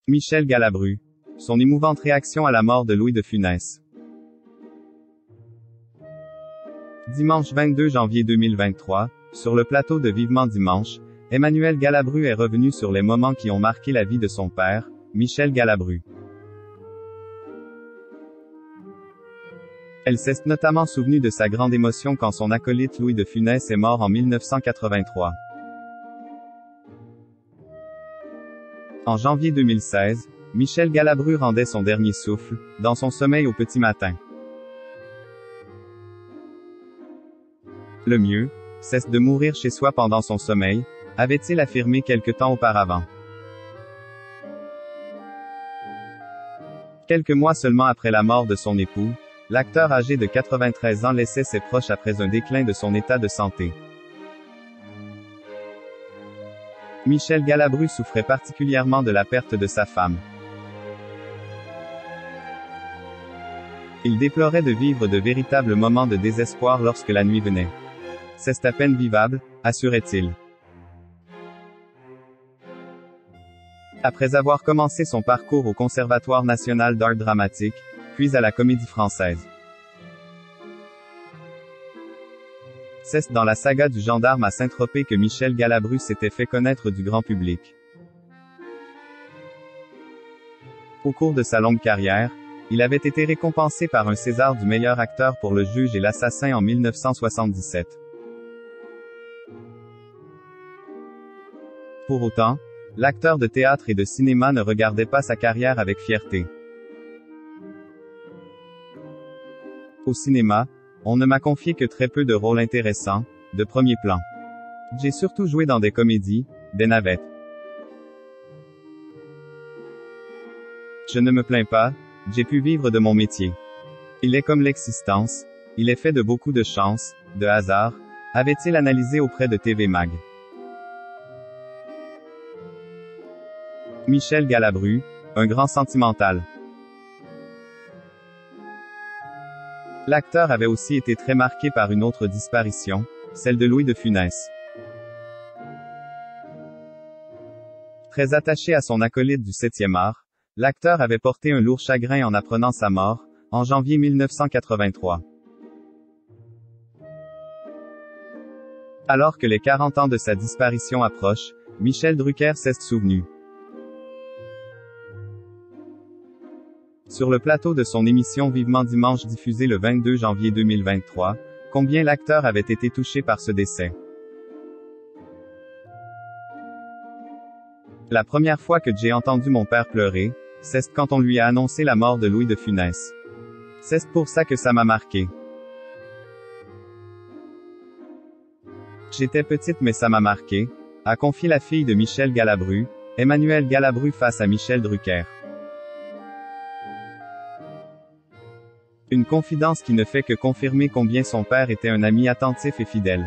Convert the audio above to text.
Michel Galabru. Son émouvante réaction à la mort de Louis de Funès. Dimanche 22 janvier 2023, sur le plateau de Vivement Dimanche, Emmanuel Galabru est revenu sur les moments qui ont marqué la vie de son père, Michel Galabru. Elle s'est notamment souvenue de sa grande émotion quand son acolyte Louis de Funès est mort en 1983. En janvier 2016, Michel Galabru rendait son dernier souffle, dans son sommeil au petit matin. Le mieux, c'est de mourir chez soi pendant son sommeil, avait-il affirmé quelque temps auparavant. Quelques mois seulement après la mort de son époux, l'acteur âgé de 93 ans laissait ses proches après un déclin de son état de santé. Michel Galabru souffrait particulièrement de la perte de sa femme. Il déplorait de vivre de véritables moments de désespoir lorsque la nuit venait. C'est à peine vivable, assurait-il. Après avoir commencé son parcours au Conservatoire national d'art dramatique, puis à la Comédie Française. C'est dans la saga du gendarme à Saint-Tropez que Michel Galabru s'était fait connaître du grand public. Au cours de sa longue carrière, il avait été récompensé par un César du meilleur acteur pour Le Juge et l'Assassin en 1977. Pour autant, l'acteur de théâtre et de cinéma ne regardait pas sa carrière avec fierté. Au cinéma, on ne m'a confié que très peu de rôles intéressants, de premier plan. J'ai surtout joué dans des comédies, des navettes. Je ne me plains pas, j'ai pu vivre de mon métier. Il est comme l'existence, il est fait de beaucoup de chance, de hasard, avait-il analysé auprès de TV Mag. Michel Galabru, un grand sentimental. L'acteur avait aussi été très marqué par une autre disparition, celle de Louis de Funès. Très attaché à son acolyte du 7e art, l'acteur avait porté un lourd chagrin en apprenant sa mort, en janvier 1983. Alors que les 40 ans de sa disparition approchent, Michel Drucker s'est souvenu. Sur le plateau de son émission Vivement Dimanche diffusée le 22 janvier 2023, combien l'acteur avait été touché par ce décès. La première fois que j'ai entendu mon père pleurer, c'est quand on lui a annoncé la mort de Louis de Funès. C'est pour ça que ça m'a marqué. J'étais petite mais ça m'a marqué, a confié la fille de Michel Galabru, Emmanuel Galabru face à Michel Drucker. Une confidence qui ne fait que confirmer combien son père était un ami attentif et fidèle.